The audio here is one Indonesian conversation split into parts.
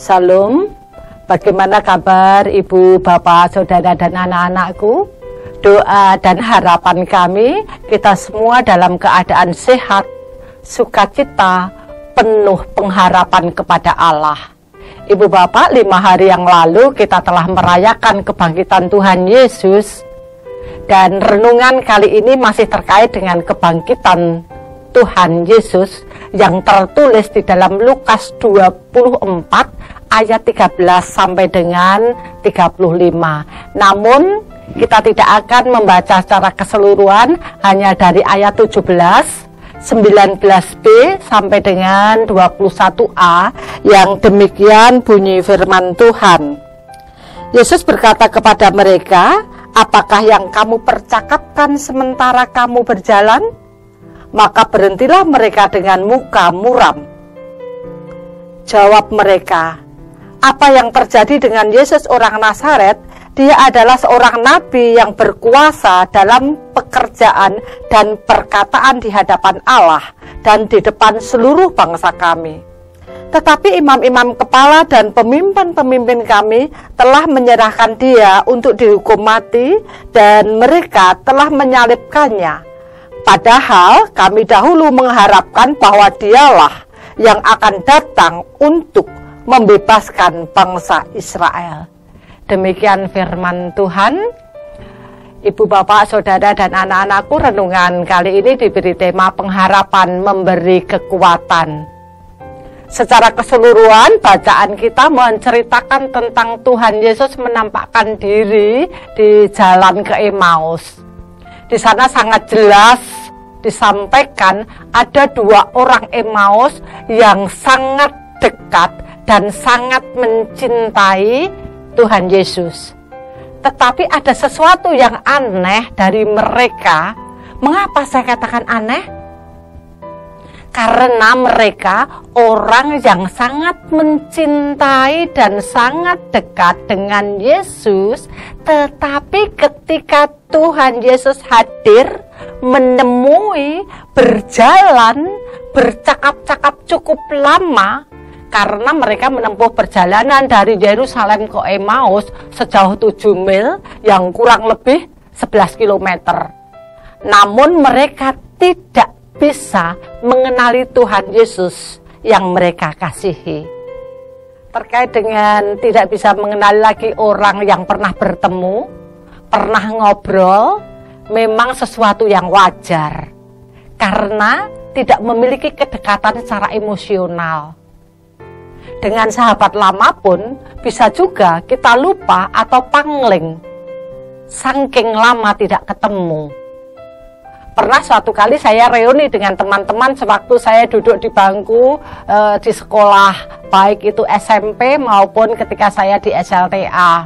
Salam, bagaimana kabar Ibu, Bapak, Saudara, dan anak-anakku? Doa dan harapan kami, kita semua dalam keadaan sehat, sukacita, penuh pengharapan kepada Allah. Ibu Bapak, 5 hari yang lalu kita telah merayakan kebangkitan Tuhan Yesus. Dan renungan kali ini masih terkait dengan kebangkitan Tuhan Yesus yang tertulis di dalam Lukas 24 ayat 13 sampai dengan 35. Namun kita tidak akan membaca secara keseluruhan, hanya dari ayat 17, 19b sampai dengan 21a, yang demikian bunyi firman Tuhan. Yesus berkata kepada mereka, "Apakah yang kamu percakapkan sementara kamu berjalan?" Maka berhentilah mereka dengan muka muram. Jawab mereka, "Apa yang terjadi dengan Yesus orang Nazaret? Dia adalah seorang nabi yang berkuasa dalam pekerjaan dan perkataan di hadapan Allah dan di depan seluruh bangsa kami. Tetapi imam-imam kepala dan pemimpin-pemimpin kami telah menyerahkan dia untuk dihukum mati, dan mereka telah menyalibkannya. Padahal kami dahulu mengharapkan bahwa dialah yang akan datang untuk membebaskan bangsa Israel." Demikian firman Tuhan. Ibu, Bapak, Saudara, dan anak-anakku, renungan kali ini diberi tema pengharapan memberi kekuatan. Secara keseluruhan, bacaan kita menceritakan tentang Tuhan Yesus menampakkan diri di jalan ke Emmaus. Di sana sangat jelas disampaikan ada 2 orang Emmaus yang sangat dekat dan sangat mencintai Tuhan Yesus. Tetapi ada sesuatu yang aneh dari mereka. Mengapa saya katakan aneh? Karena mereka orang yang sangat mencintai dan sangat dekat dengan Yesus, tetapi ketika Tuhan Yesus hadir, menemui, berjalan, bercakap-cakap cukup lama, karena mereka menempuh perjalanan dari Yerusalem ke Emmaus sejauh 7 mil yang kurang lebih 11 km. Namun mereka tidak bisa mengenali Tuhan Yesus yang mereka kasihi. Terkait dengan tidak bisa mengenali lagi orang yang pernah bertemu, pernah ngobrol, memang sesuatu yang wajar karena tidak memiliki kedekatan secara emosional. Dengan sahabat lama pun bisa juga kita lupa atau pangling saking lama tidak ketemu. Pernah suatu kali saya reuni dengan teman-teman sewaktu saya duduk di bangku di sekolah, baik itu SMP maupun ketika saya di SLTA.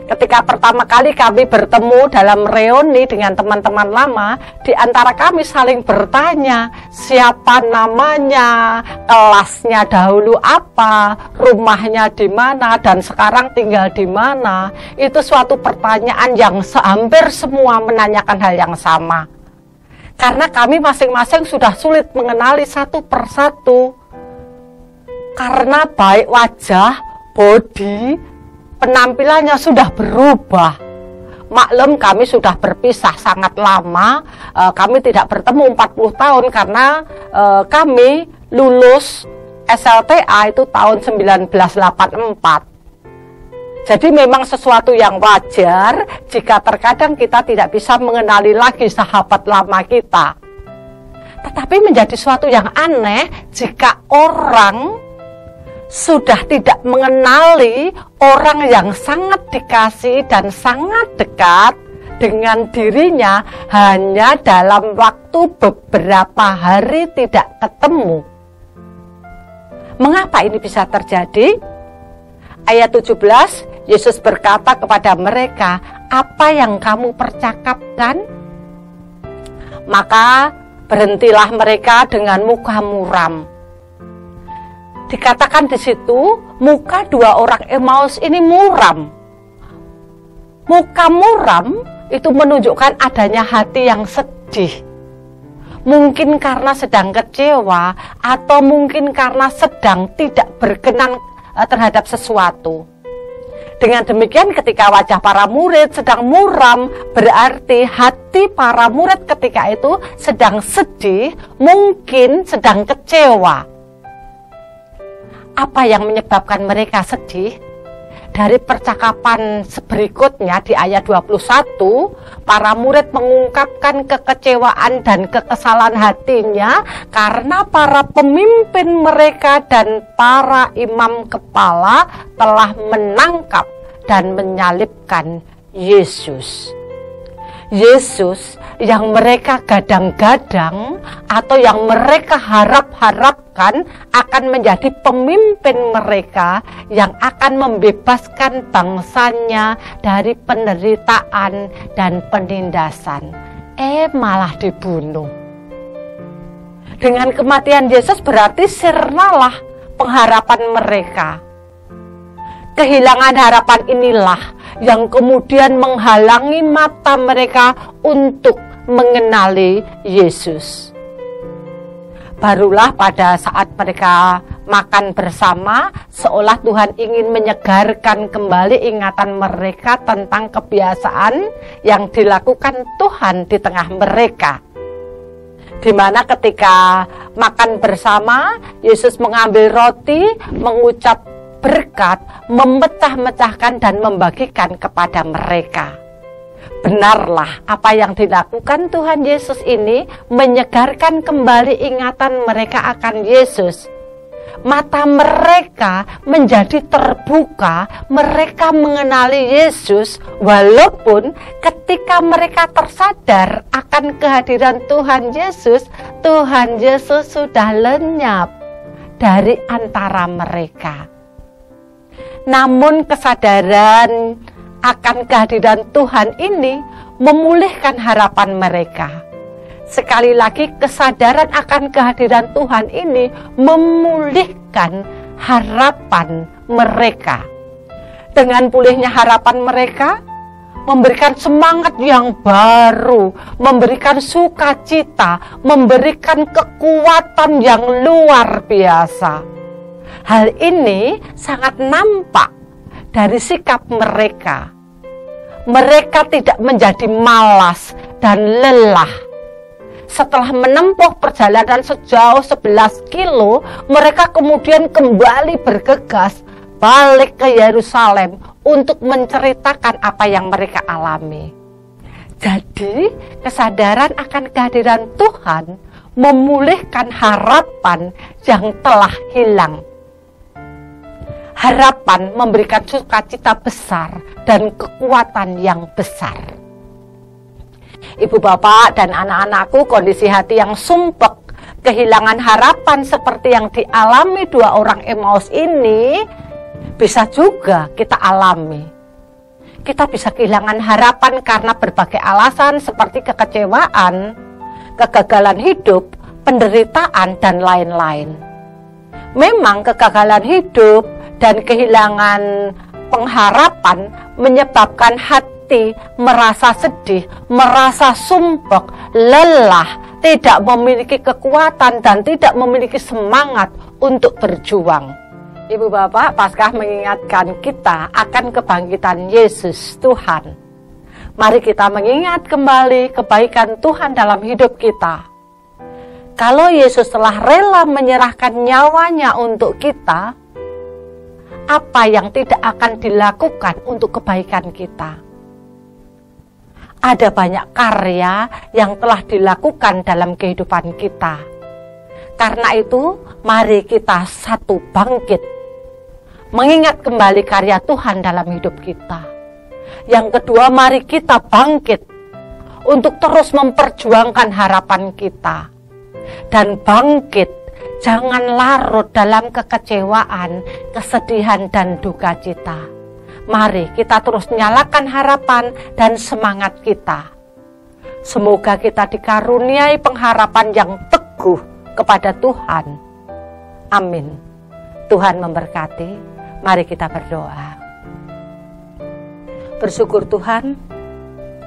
Ketika pertama kali kami bertemu dalam reuni dengan teman-teman lama, di antara kami saling bertanya siapa namanya, kelasnya dahulu apa, rumahnya di mana, dan sekarang tinggal di mana. Itu suatu pertanyaan yang hampir semua menanyakan hal yang sama. Karena kami masing-masing sudah sulit mengenali satu persatu. Karena baik wajah, body, penampilannya sudah berubah. Maklum kami sudah berpisah sangat lama, kami tidak bertemu 40 tahun karena kami lulus SLTA itu tahun 1984. Jadi memang sesuatu yang wajar jika terkadang kita tidak bisa mengenali lagi sahabat lama kita. Tetapi menjadi sesuatu yang aneh jika orang sudah tidak mengenali orang yang sangat dikasih dan sangat dekat dengan dirinya hanya dalam waktu beberapa hari tidak ketemu. Mengapa ini bisa terjadi? Ayat 17, Yesus berkata kepada mereka, "Apa yang kamu percakapkan?" Maka berhentilah mereka dengan muka muram. Dikatakan di situ, muka 2 orang Emmaus ini muram. Muka muram itu menunjukkan adanya hati yang sedih. Mungkin karena sedang kecewa, atau mungkin karena sedang tidak berkenan terhadap sesuatu. Dengan demikian ketika wajah para murid sedang muram, berarti hati para murid ketika itu sedang sedih, mungkin sedang kecewa. Apa yang menyebabkan mereka sedih? Dari percakapan berikutnya di ayat 21, para murid mengungkapkan kekecewaan dan kekesalan hatinya karena para pemimpin mereka dan para imam kepala telah menangkap dan menyalibkan Yesus. Yesus yang mereka gadang-gadang atau yang mereka harap-harapkan akan menjadi pemimpin mereka yang akan membebaskan bangsanya dari penderitaan dan penindasan. Malah dibunuh. Dengan kematian Yesus berarti sirnalah pengharapan mereka. Kehilangan harapan inilah yang kemudian menghalangi mata mereka untuk mengenali Yesus. Barulah pada saat mereka makan bersama, seolah Tuhan ingin menyegarkan kembali ingatan mereka tentang kebiasaan yang dilakukan Tuhan di tengah mereka. Di mana ketika makan bersama, Yesus mengambil roti, mengucap berkat, memecah-mecahkan dan membagikan kepada mereka. Benarlah apa yang dilakukan Tuhan Yesus ini menyegarkan kembali ingatan mereka akan Yesus. Mata mereka menjadi terbuka, mereka mengenali Yesus, walaupun ketika mereka tersadar akan kehadiran Tuhan Yesus sudah lenyap dari antara mereka. Namun kesadaran akan kehadiran Tuhan ini memulihkan harapan mereka. Sekali lagi kesadaran akan kehadiran Tuhan ini memulihkan harapan mereka. Dengan pulihnya harapan mereka, memberikan semangat yang baru, memberikan sukacita, memberikan kekuatan yang luar biasa. Hal ini sangat nampak dari sikap mereka. Mereka tidak menjadi malas dan lelah. Setelah menempuh perjalanan sejauh 11 kilo, mereka kemudian kembali bergegas balik ke Yerusalem untuk menceritakan apa yang mereka alami. Jadi, kesadaran akan kehadiran Tuhan memulihkan harapan yang telah hilang. Harapan memberikan sukacita besar dan kekuatan yang besar. Ibu bapak dan anak-anakku, kondisi hati yang sumpek, kehilangan harapan seperti yang dialami dua orang Emmaus ini, bisa juga kita alami. Kita bisa kehilangan harapan karena berbagai alasan seperti kekecewaan, kegagalan hidup, penderitaan, dan lain-lain. Memang kegagalan hidup dan kehilangan pengharapan menyebabkan hati merasa sedih, merasa sumpek, lelah, tidak memiliki kekuatan dan tidak memiliki semangat untuk berjuang. Ibu bapak, Paskah mengingatkan kita akan kebangkitan Yesus Tuhan. Mari kita mengingat kembali kebaikan Tuhan dalam hidup kita. Kalau Yesus telah rela menyerahkan nyawanya untuk kita, apa yang tidak akan dilakukan untuk kebaikan kita? Ada banyak karya yang telah dilakukan dalam kehidupan kita. Karena itu, mari kita satu bangkit, mengingat kembali karya Tuhan dalam hidup kita. Yang kedua, mari kita bangkit untuk terus memperjuangkan harapan kita. Dan bangkit, jangan larut dalam kekecewaan, kesedihan, dan duka cita. Mari kita terus nyalakan harapan dan semangat kita. Semoga kita dikaruniai pengharapan yang teguh kepada Tuhan. Amin. Tuhan memberkati. Mari kita berdoa. Bersyukur Tuhan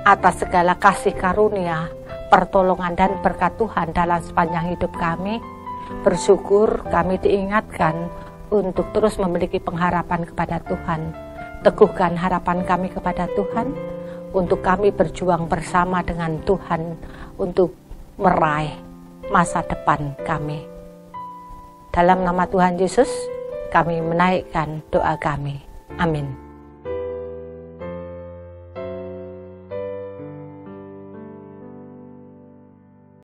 atas segala kasih karunia, pertolongan dan berkat Tuhan dalam sepanjang hidup kami. Bersyukur kami diingatkan untuk terus memiliki pengharapan kepada Tuhan. Teguhkan harapan kami kepada Tuhan, untuk kami berjuang bersama dengan Tuhan untuk meraih masa depan kami. Dalam nama Tuhan Yesus, kami menaikkan doa kami. Amin.